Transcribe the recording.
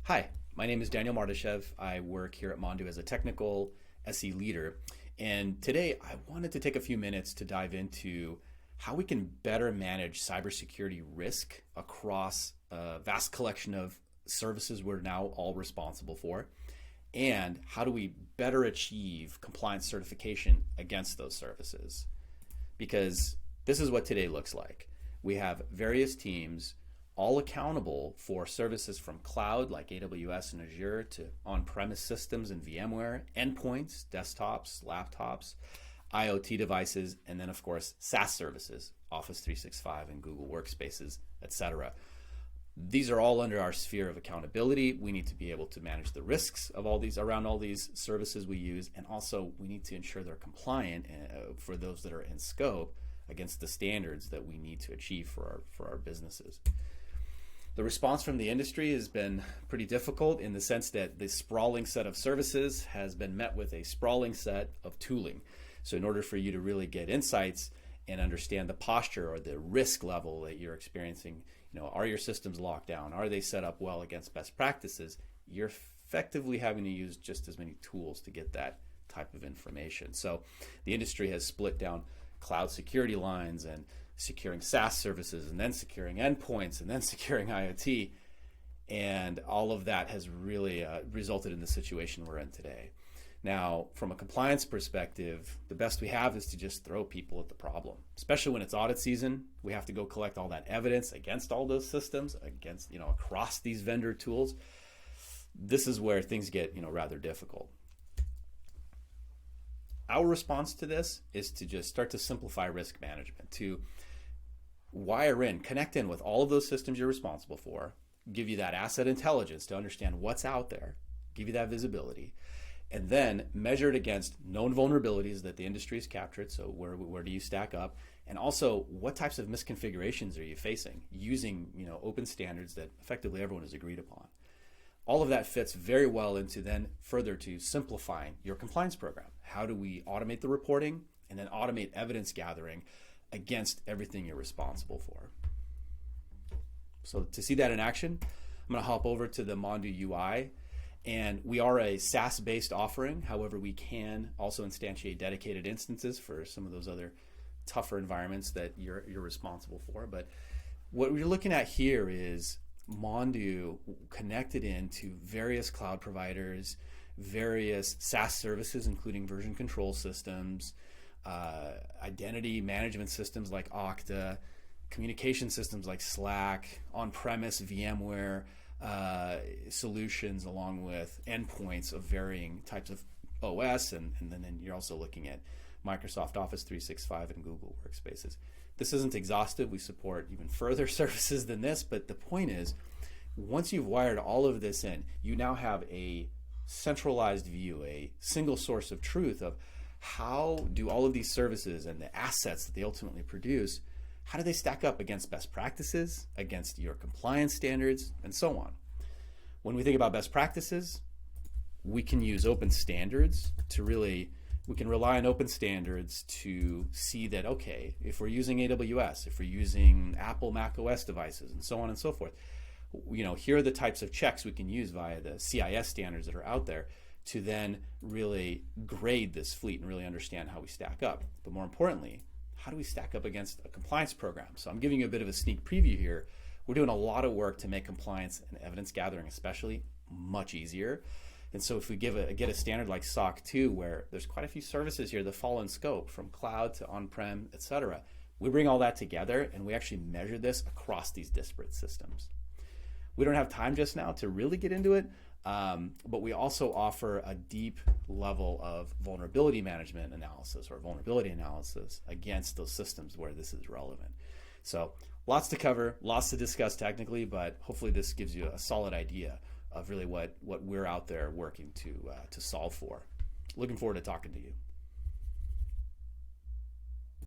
Hi, my name is Daniel Mardashev. I work here at Mondoo as a technical SE leader. And today I wanted to take a few minutes to dive into how we can better manage cybersecurity risk across a vast collection of services we're now all responsible for. And how do we better achieve compliance certification against those services? Because this is what today looks like. We have various teams all accountable for services from cloud like AWS and Azure to on-premise systems and VMware, endpoints, desktops, laptops, IoT devices, and then of course SaaS services, Office 365 and Google Workspaces, etc. These are all under our sphere of accountability. We need to be able to manage the risks of all these around all these services we use, and also we need to ensure they're compliant for those that are in scope against the standards that we need to achieve for our businesses. The response from the industry has been pretty difficult in the sense that this sprawling set of services has been met with a sprawling set of tooling. So in order for you to really get insights and understand the posture or the risk level that you're experiencing, are your systems locked down? Are they set up well against best practices? You're effectively having to use just as many tools to get that type of information. So the industry has split down cloud security lines and securing SaaS services, and then securing endpoints, and then securing IoT. And all of that has really resulted in the situation we're in today. Now, from a compliance perspective, the best we have is to just throw people at the problem, especially when it's audit season. We have to go collect all that evidence against all those systems, across these vendor tools. This is where things get, rather difficult. Our response to this is to just start to simplify risk management, to connect in with all of those systems you're responsible for, give you that asset intelligence to understand what's out there, give you that visibility, and then measure it against known vulnerabilities that the industry has captured. So where do you stack up? And also, what types of misconfigurations are you facing using open standards that effectively everyone has agreed upon? All of that fits very well into then further to simplifying your compliance program. How do we automate the reporting and then automate evidence gathering against everything you're responsible for? So to see that in action, I'm going to hop over to the Mondoo UI. And we are a SaaS-based offering. However, we can also instantiate dedicated instances for some of those other tougher environments that you're responsible for. But what we're looking at here is Mondoo connected into various cloud providers, various SaaS services, including version control systems, identity management systems like Okta, communication systems like Slack, on-premise VMware solutions, along with endpoints of varying types of OS, and then you're also looking at Microsoft Office 365 and Google Workspaces. This isn't exhaustive. We support even further services than this, but the point is, once you've wired all of this in, you now have a centralized view, a single source of truth of how do all of these services and the assets that they ultimately produce, how do they stack up against best practices, against your compliance standards, and so on. When we think about best practices, we can use open standards we can rely on open standards to see that, okay, if we're using AWS, if we're using Apple Mac OS devices, and so on and so forth, here are the types of checks we can use via the CIS standards that are out there to then really grade this fleet and really understand how we stack up. But more importantly, how do we stack up against a compliance program? So I'm giving you a bit of a sneak preview here. We're doing a lot of work to make compliance and evidence gathering especially much easier. And so if we get a standard like SOC 2, where there's quite a few services here that fall in scope, from cloud to on-prem, etc., we bring all that together and we actually measure this across these disparate systems. We don't have time just now to really get into it, but we also offer a deep level of vulnerability management analysis or vulnerability analysis against those systems where this is relevant. So lots to cover, lots to discuss technically, but hopefully this gives you a solid idea of really what we're out there working to solve for. Looking forward to talking to you.